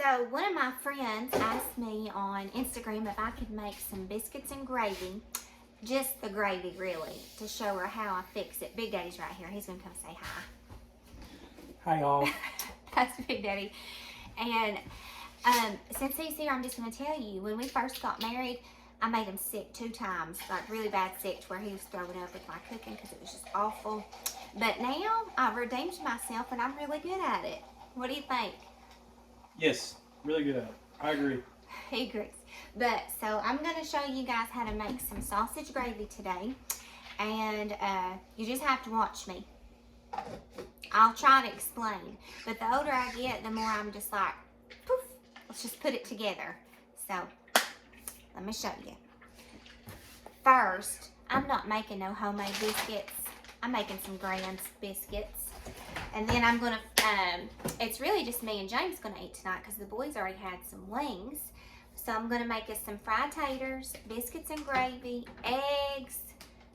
So one of my friends asked me on Instagram if I could make some biscuits and gravy, just the gravy really, to show her how I fix it. Big Daddy's right here. He's gonna come say hi. Hi y'all. That's Big Daddy. And since he's here, I'm just gonna tell you, when we first got married, I made him sick 2 times, like really bad sick, to where he was throwing up with my cooking because it was just awful. But now I've redeemed myself and I'm really good at it. What do you think? Yes, really good at it. I agree. He agrees. But so I'm going to show you guys how to make some sausage gravy today. And you just have to watch me. I'll try to explain. But the older I get, the more I'm just like, poof, let's just put it together. So let me show you. First, I'm not making no homemade biscuits. I'm making some Grand's biscuits. And then I'm going to, it's really just me and James going to eat tonight because the boys already had some wings. So I'm going to make us some fried taters, biscuits and gravy, eggs,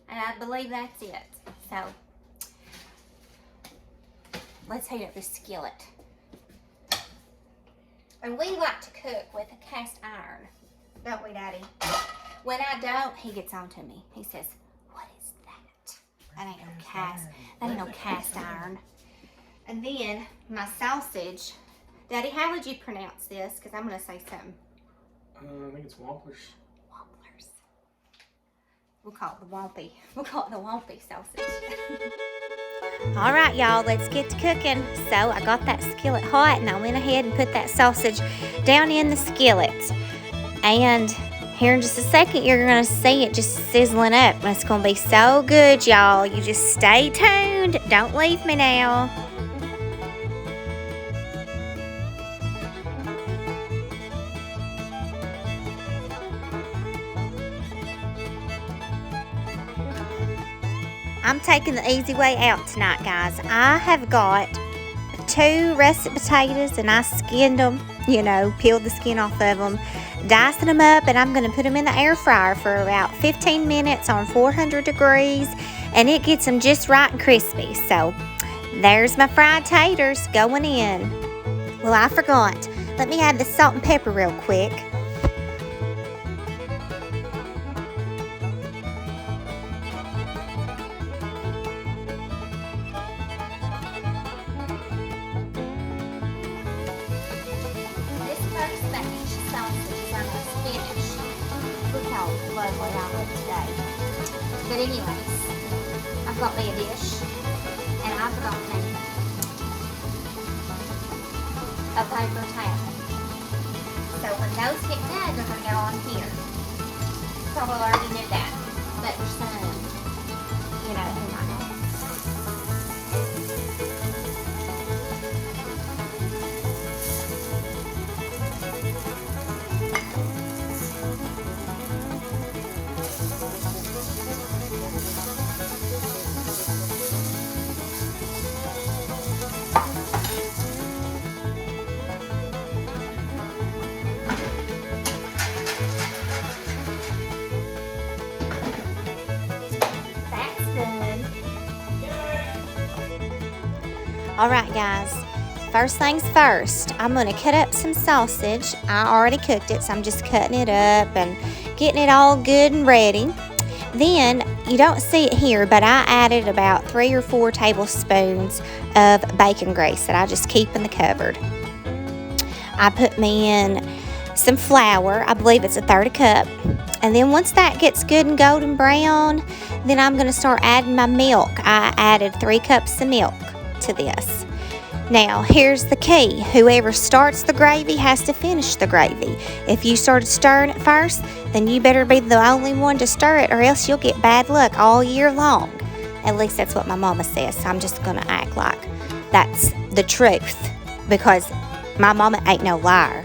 and I believe that's it. So let's heat up this skillet. And we like to cook with a cast iron, don't we, Daddy? When I don't, he gets on to me. He says, "What is that? That ain't no cast iron." And then my sausage. Daddy, how would you pronounce this? Because I'm going to say something. I think it's Wamplers. Wamplers. We'll call it the Wampy. We'll call it the Wampy sausage. All right, y'all, let's get to cooking. So I got that skillet hot, and I went ahead and put that sausage down in the skillet. And here in just a second, you're going to see it just sizzling up. And it's going to be so good, y'all. You just stay tuned. Don't leave me now. I'm taking the easy way out tonight, guys. I have got 2 russet potatoes and I skinned them, peeled the skin off of them, dicing them up, and I'm going to put them in the air fryer for about 15 minutes on 400 degrees, and it gets them just right and crispy. So there's my fried taters going in. Well, I forgot. Let me add the salt and pepper real quick. But anyways, I've got me a dish, and I've got me a paper towel. So when those get done, they're going to go on here. Probably already knew that, but there's some, who might not. All right, guys, first things first, I'm going to cut up some sausage. I already cooked it, so I'm just cutting it up and getting it all good and ready. Then, you don't see it here, but I added about 3 or 4 tablespoons of bacon grease that I just keep in the cupboard. I put me in some flour. I believe it's 1/3 cup. And then once that gets good and golden brown, then I'm going to start adding my milk. I added 3 cups of milk to this. Now, here's the key. Whoever starts the gravy has to finish the gravy. If you started stirring it first, then you better be the only one to stir it, or else you'll get bad luck all year long. At least that's what my mama says. So I'm just going to act like that's the truth, because my mama ain't no liar.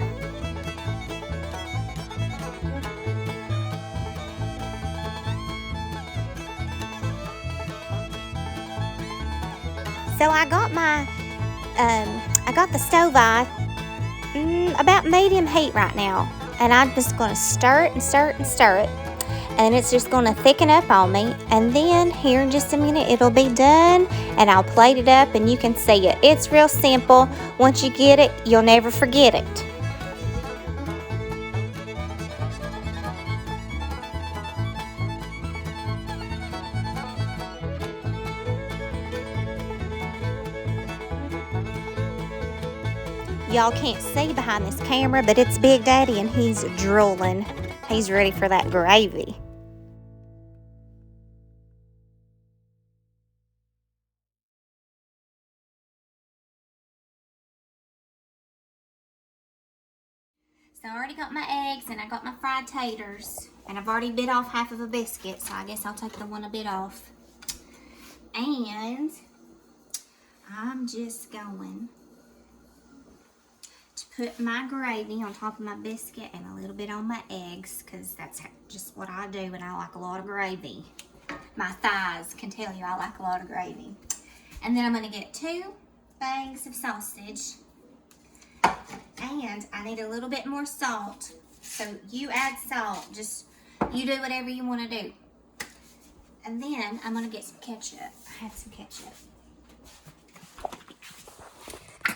So I got the stove on about medium heat right now, and I'm just going to stir it and stir it and stir it, and it's just going to thicken up on me. And then here in just a minute it'll be done, and I'll plate it up and you can see it. It's real simple. Once you get it, you'll never forget it. Y'all can't see behind this camera, but it's Big Daddy and he's drooling. He's ready for that gravy. So I already got my eggs and I got my fried taters. And I've already bit off half of a biscuit, so I guess I'll take the one I bit off. And I'm just going to put my gravy on top of my biscuit and a little bit on my eggs, because that's just what I do, and I like a lot of gravy. My thighs can tell you I like a lot of gravy. And then I'm going to get 2 bags of sausage. And I need a little bit more salt. So you add salt. Just, you do whatever you want to do. And then I'm going to get some ketchup. I have some ketchup.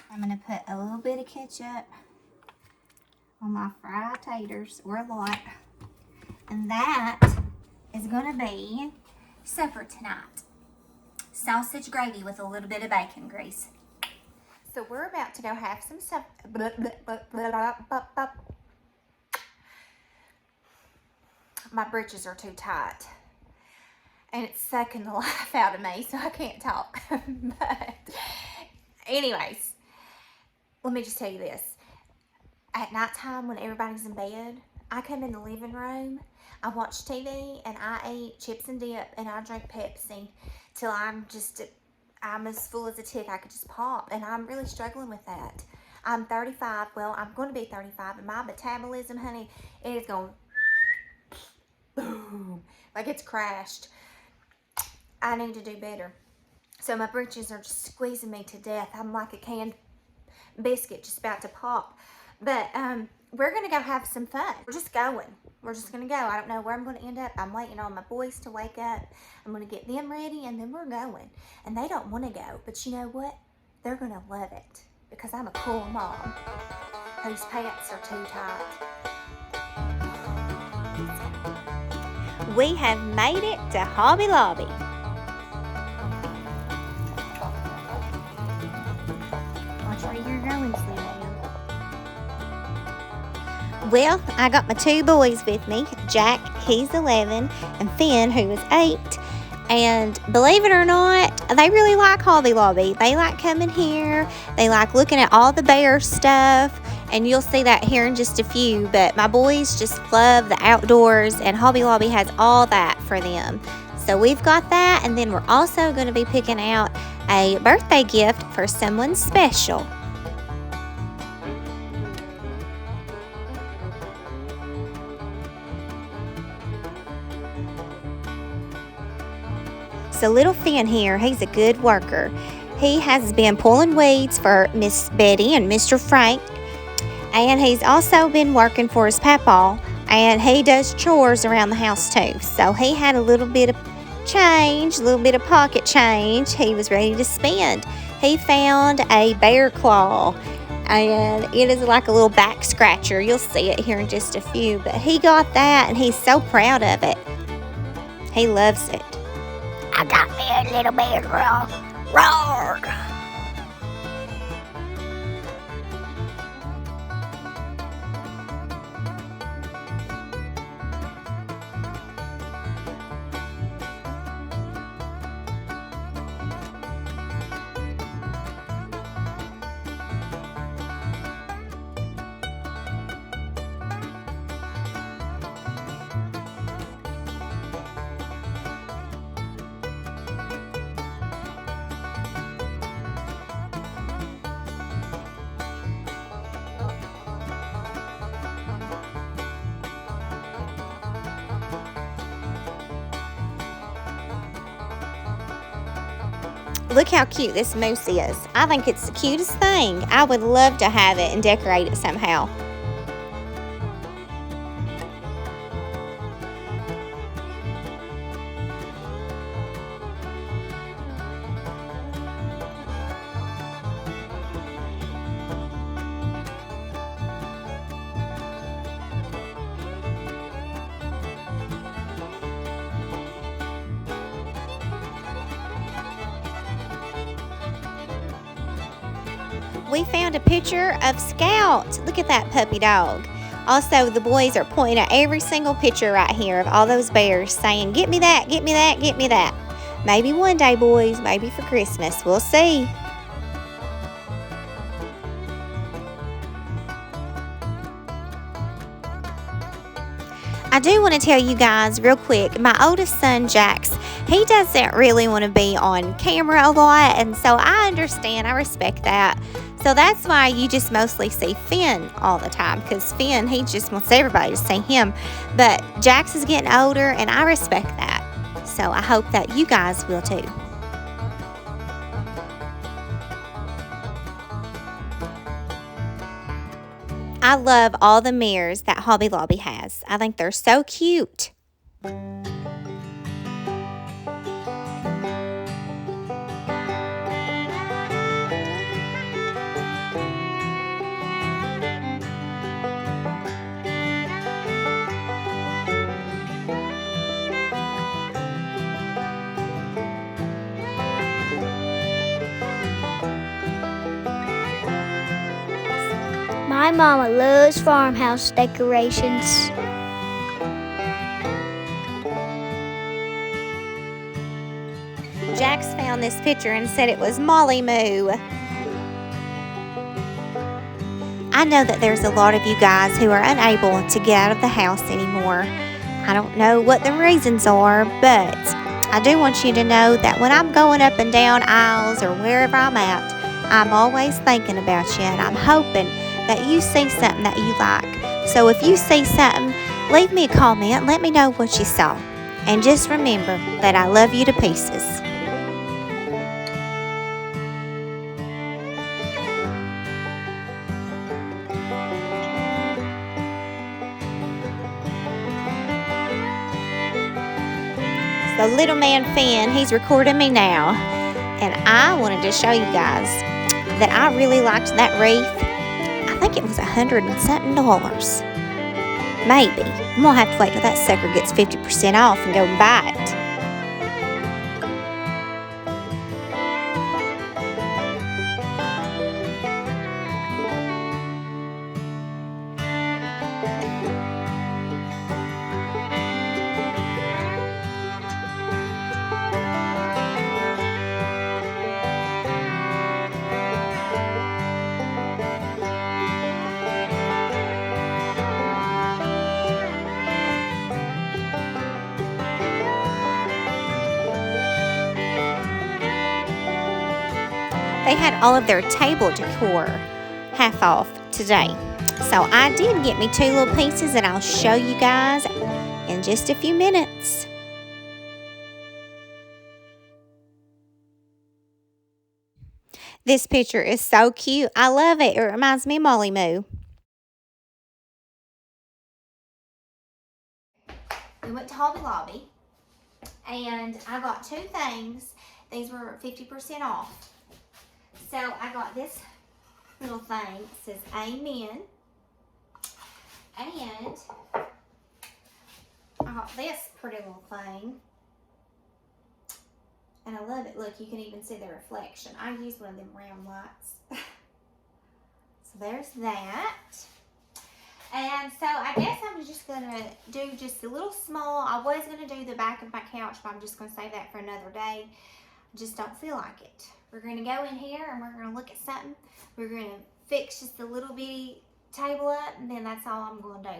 I'm going to put a little bit of ketchup on my fried taters, or a lot. And that is going to be supper tonight. Sausage gravy with a little bit of bacon grease. So we're about to go have some supper. My britches are too tight. And it's sucking the life out of me, so I can't talk. But anyways, let me just tell you this. At nighttime, when everybody's in bed, I come in the living room, I watch TV, and I eat chips and dip, and I drink Pepsi till I'm as full as a tick. I could just pop, and I'm really struggling with that. I'm 35. Well, I'm going to be 35, and my metabolism, honey, it is going boom, like it's crashed. I need to do better. So my britches are just squeezing me to death. I'm like a canned biscuit just about to pop. But we're going to go have some fun. We're just going. We're just going to go. I don't know where I'm going to end up. I'm waiting on my boys to wake up. I'm going to get them ready, and then we're going. And they don't want to go. But you know what? They're going to love it, because I'm a cool mom whose pants are too tight. We have made it to Hobby Lobby. Watch where you're going, Sam. Well, I got my 2 boys with me. Jack, he's 11, and Finn, who is 8. And believe it or not, they really like Hobby Lobby. They like coming here. They like looking at all the bear stuff. And you'll see that here in just a few. But my boys just love the outdoors, and Hobby Lobby has all that for them. So we've got that, and then we're also going to be picking out a birthday gift for someone special. So little Finn here, he's a good worker. He has been pulling weeds for Miss Betty and Mr. Frank. And he's also been working for his papa. And he does chores around the house too. So he had a little bit of change, a little bit of pocket change he was ready to spend. He found a bear claw. And it is like a little back scratcher. You'll see it here in just a few. But he got that, and he's so proud of it. He loves it. I got me a little bear claw. Roar! Look how cute this moose is. I think it's the cutest thing. I would love to have it and decorate it somehow. we found a picture of Scout. Look at that puppy dog. Also, the boys are pointing at every single picture right here of all those bears saying, get me that, get me that, get me that. Maybe one day, boys, maybe for Christmas. We'll see. I do want to tell you guys real quick, my oldest son, Jax, he doesn't really want to be on camera a lot, and so I understand, I respect that. So that's why you just mostly see Finn all the time, because Finn, he just wants everybody to see him. But Jax is getting older, and I respect that. So I hope that you guys will too. I love all the mirrors that Hobby Lobby has. I think they're so cute. My mama loves farmhouse decorations. Jax found this picture and said it was Molly Moo. I know that there's a lot of you guys who are unable to get out of the house anymore. I don't know what the reasons are, but I do want you to know that when I'm going up and down aisles or wherever I'm at, I'm always thinking about you, and I'm hoping that you see something that you like. So if you see something, leave me a comment, let me know what you saw. And just remember that I love you to pieces. So little man Finn, he's recording me now. And I wanted to show you guys that I really liked that wreath. I think it was $100 and something. Maybe. I'm going to have to wait till that sucker gets 50% off and go and buy it. They had all of their table decor half off today. So I did get me 2 little pieces, and I'll show you guys in just a few minutes. This picture is so cute. I love it. It reminds me of Molly Moo. We went to Hobby Lobby, and I got 2 things. These were 50% off. So I got this little thing. It says Amen. And I got this pretty little thing. And I love it. Look, you can even see the reflection. I used one of them round lights. So there's that. And so I guess I'm just going to do just a little small. I was going to do the back of my couch, but I'm just going to save that for another day. I just don't feel like it. We're going to go in here and we're going to look at something. We're going to fix just a little bitty table up, and then that's all I'm going to do.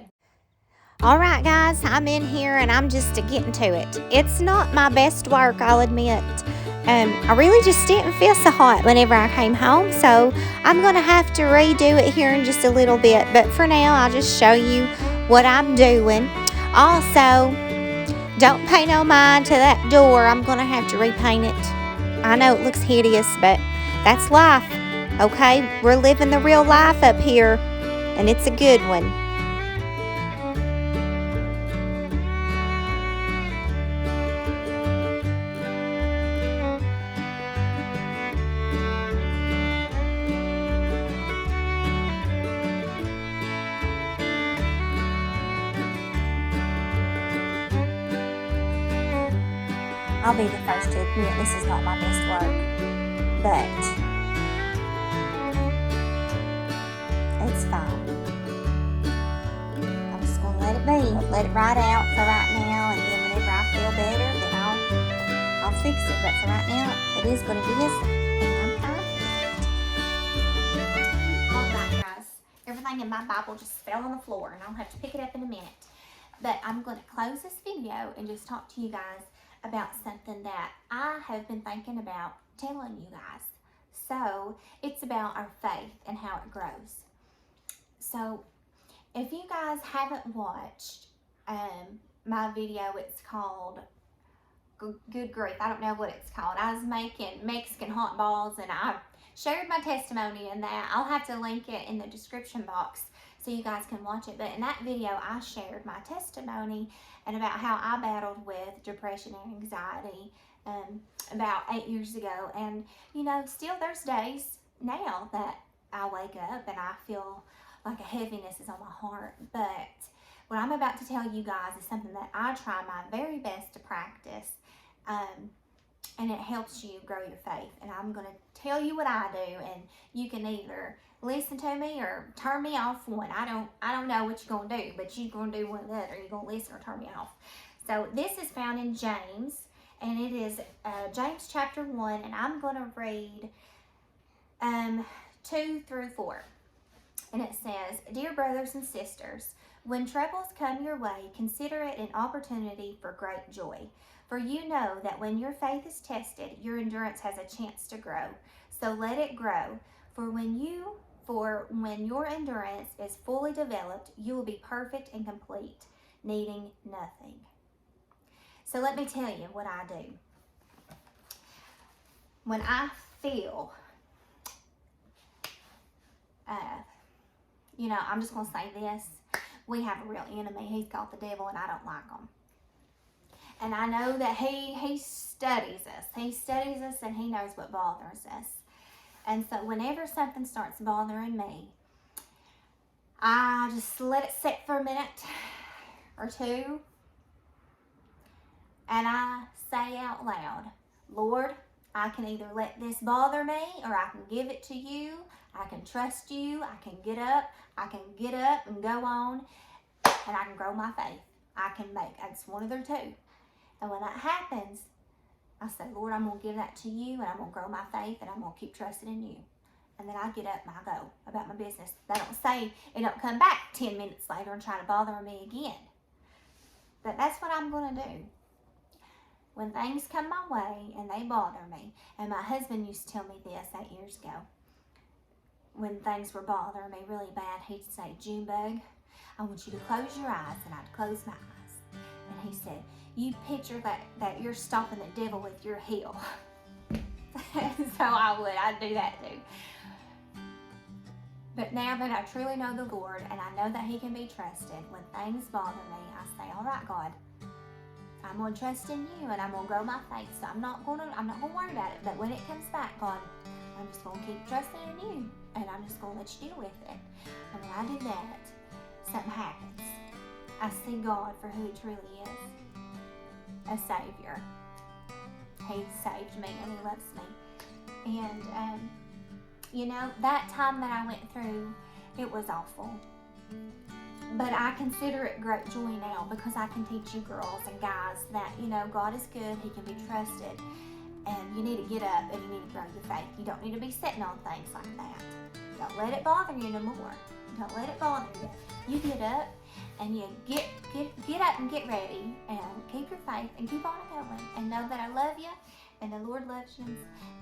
All right, guys, I'm in here and I'm just getting to it. It's not my best work, I'll admit. I really just didn't feel so hot whenever I came home, so I'm going to have to redo it here in just a little bit. But for now, I'll just show you what I'm doing. Also, don't pay no mind to that door. I'm going to have to repaint it. I know it looks hideous, but that's life, okay? We're living the real life up here, and it's a good one. I'll be the first to admit this is not my best work, but it's fine. I'm just going to let it be. Let it ride out for right now, and then whenever I feel better, then I'll fix it. But for right now, it is what it is, and I'm fine with it. Alright guys, everything in my Bible just fell on the floor, and I'll have to pick it up in a minute. But I'm going to close this video and just talk to you guys about something that I have been thinking about telling you guys. So it's about our faith and how it grows. So if you guys haven't watched my video, it's called Good Grief. I don't know what it's called. I was making Mexican hot balls, and I shared my testimony in that. I'll have to link it in the description box so you guys can watch it. But in that video, I shared my testimony and about how I battled with depression and anxiety about 8 years ago. And, you know, still there's days now that I wake up and I feel like a heaviness is on my heart. But what I'm about to tell you guys is something that I try my very best to practice. And it helps you grow your faith. And I'm going to tell you what I do, and you can either listen to me or turn me off one. I don't know what you're going to do, but you're going to do one or the other. You're going to listen or turn me off. So this is found in James, and it is James chapter 1, and I'm going to read 2 through 4. And it says, "Dear brothers and sisters, when troubles come your way, consider it an opportunity for great joy. For you know that when your faith is tested, your endurance has a chance to grow. So let it grow. For when your endurance is fully developed, you will be perfect and complete, needing nothing." So let me tell you what I do. When I feel, you know, I'm just going to say this. We have a real enemy. He's called the devil, and I don't like him. And I know that he studies us. He studies us, and he knows what bothers us. And so whenever something starts bothering me, I just let it sit for a minute or two. And I say out loud, "Lord, I can either let this bother me, or I can give it to you. I can trust you. I can get up and go on, and I can grow my faith. I can make, it's one of the two." And when that happens, I say, "Lord, I'm going to give that to you, and I'm going to grow my faith, and I'm going to keep trusting in you." And then I get up and I go about my business. They don't say, it don't come back 10 minutes later and try to bother me again. But that's what I'm going to do. When things come my way and they bother me, and my husband used to tell me this 8 years ago, when things were bothering me really bad, he'd say, "Junebug, I want you to close your eyes." And I'd close my eyes. And he said, "You picture that you're stopping the devil with your heel." So I'd do that too. But now that I truly know the Lord, and I know that he can be trusted, when things bother me, I say, "All right, God, I'm going to trust in you, and I'm going to grow my faith. So I'm not going to worry about it. But when it comes back, God, I'm just going to keep trusting in you, and I'm just going to let you deal with it." And when I do that, something happens. I see God for who he truly is, a Savior. He saved me, and he loves me. And, you know, that time that I went through, it was awful. But I consider it great joy now, because I can teach you girls and guys that, you know, God is good, he can be trusted, and you need to get up and you need to grow your faith. You don't need to be sitting on things like that. Don't let it bother you no more. Don't let it bother you. You get up and you get up and get ready, and keep your faith and keep on going, and know that I love you and the Lord loves you,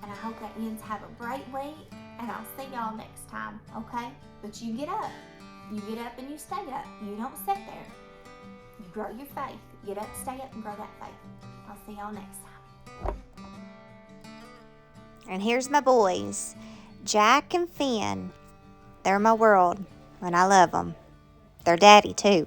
and I hope that you have a great week, and I'll see y'all next time, okay? But you get up. You get up and you stay up. You don't sit there. You grow your faith. Get up, stay up, and grow that faith. I'll see y'all next time. And here's my boys, Jack and Finn. They're my world, and I love them. They're daddy, too.